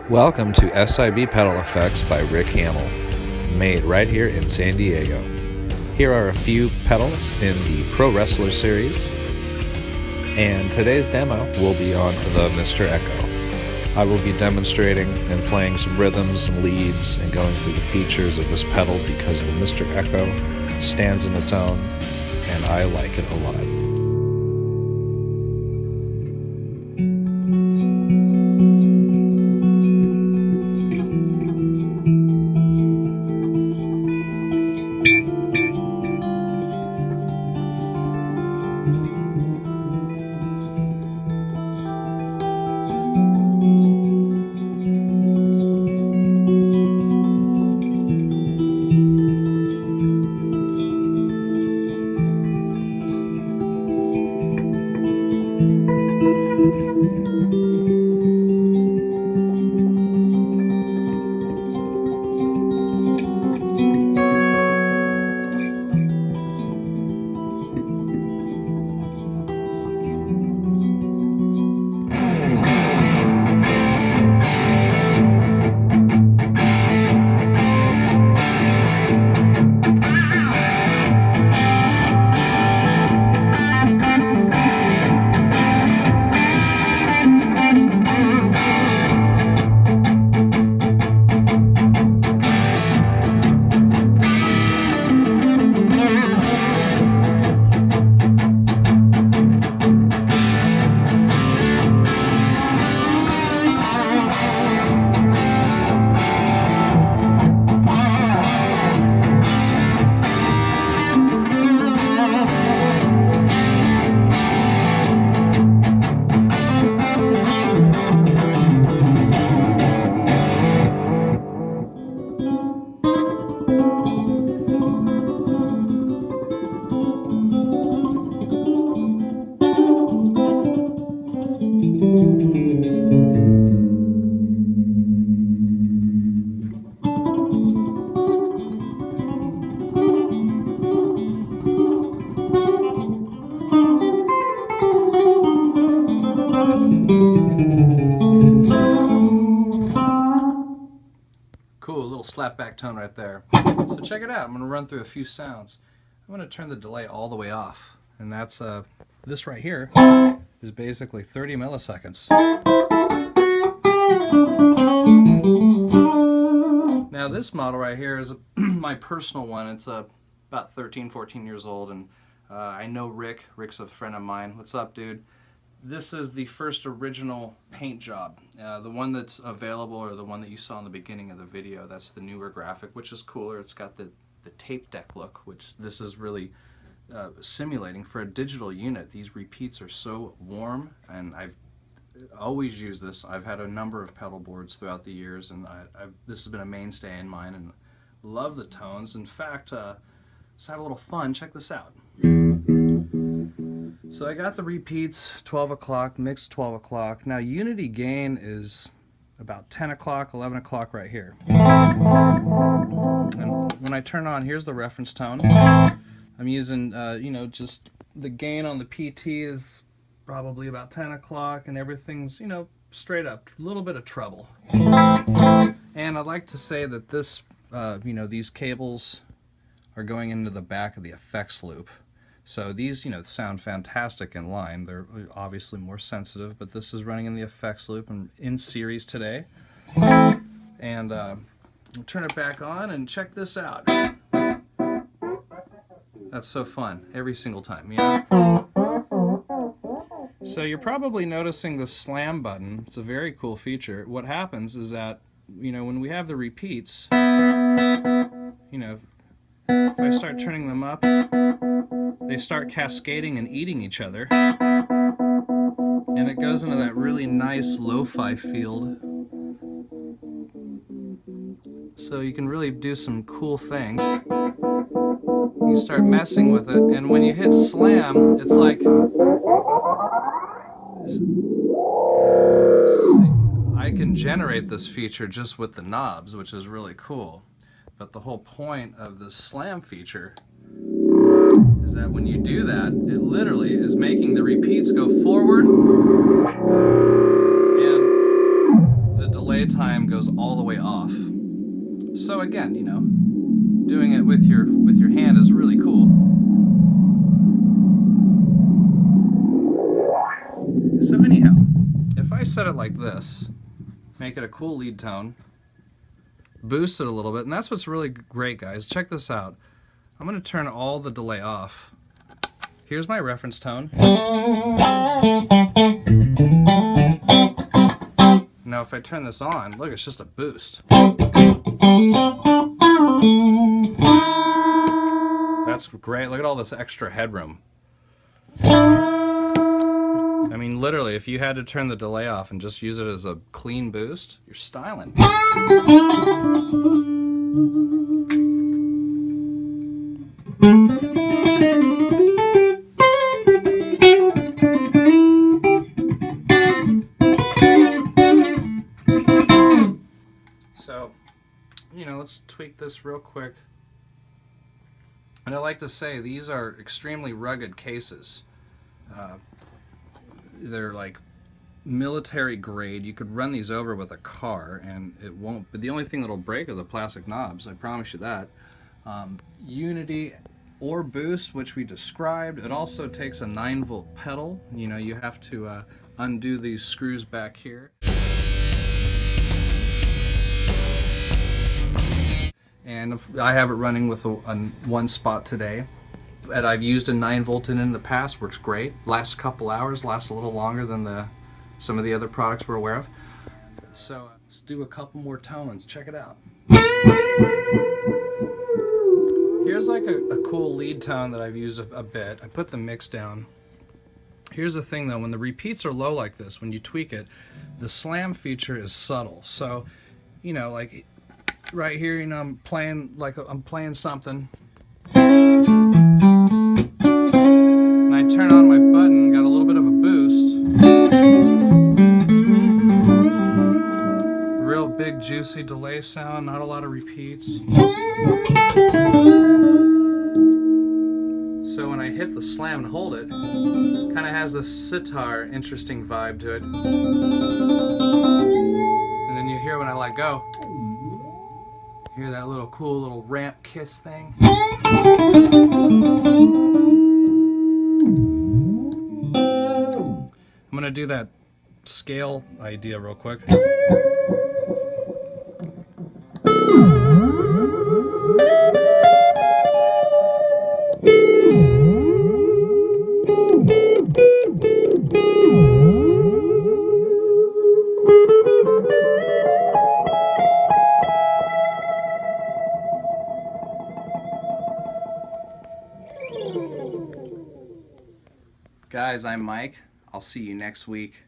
Welcome to S.I.b Pedal Effects by Rick Hamill, made right here in San Diego. Here are a few pedals in the Pro Wrestler series, and today's demo will be on the Mr. Echo. I will be demonstrating and playing some rhythms and leads and going through the features of this pedal because the Mr. Echo stands in its own, and I like it a lot. Cool, little slapback tone right there. So check it out. I'm going to run through a few sounds. I'm going to turn the delay all the way off. And that's, this right here is basically 30 milliseconds. Now this model right here is my personal one. It's about 13, 14 years old. And I know Rick. Rick's a friend of mine. What's up, dude? This is the first original paint job. The one that's available, or the one that you saw in the beginning of the video, that's the newer graphic, which is cooler. It's got the tape deck look, which this is really simulating for a digital unit. These repeats are so warm, and I've always used this. I've had a number of pedal boards throughout the years, and this has been a mainstay in mine, and love the tones. In fact, let's have a little fun. Check this out. So I got the repeats, 12 o'clock, mixed 12 o'clock. Now unity gain is about 10 o'clock, 11 o'clock right here. And when I turn on, here's the reference tone. I'm using, just the gain on the PT is probably about 10 o'clock, and everything's, straight up, a little bit of treble. And I'd like to say that this, these cables are going into the back of the effects loop. So these, sound fantastic in line. They're obviously more sensitive, but this is running in the effects loop and in series today. And we'll turn it back on and check this out. That's so fun every single time, So you're probably noticing the slam button. It's a very cool feature. What happens is that, when we have the repeats, if I start turning them up, they start cascading and eating each other, and it goes into that really nice lo-fi field. So you can really do some cool things. You start messing with it, and when you hit slam, it's like, I can generate this feature just with the knobs, which is really cool. But the whole point of the slam feature is that when you do that, it literally is making the repeats go forward, and the delay time goes all the way off. So again, you know, doing it with your hand is really cool. So anyhow, if I set it like this, make it a cool lead tone, boost it a little bit, and that's what's really great, guys. Check this out. I'm going to turn all the delay off. Here's my reference tone. Now if I turn this on, look, it's just a boost. That's great. Look at all this extra headroom. I mean, literally, if you had to turn the delay off and just use it as a clean boost, you're styling. So, you know, let's tweak this real quick. And I like to say these are extremely rugged cases. They're like military grade. You could run these over with a car and it won't, but the only thing that'll break are the plastic knobs, I promise you that. Unity or boost, which we described. It also takes a 9-volt pedal. You know, you have to undo these screws back here. And I have it running with one spot today. And I've used a 9-volt in the past, works great. Lasts a couple hours, lasts a little longer than some of the other products we're aware of. So let's do a couple more tones, check it out. Here's like a cool lead tone that I've used a bit. I put the mix down. Here's the thing though, when the repeats are low like this, when you tweak it, the slam feature is subtle. So, you know, like right here, you know, I'm playing something. And I turn on my button, got a little bit of a boost. Real big juicy delay sound, not a lot of repeats. So when I hit the slam and hold it, kind of has this sitar interesting vibe to it. And then you hear when I let go, hear that little cool little ramp kiss thing. I'm gonna do that scale idea real quick. Guys, I'm Mike. I'll see you next week.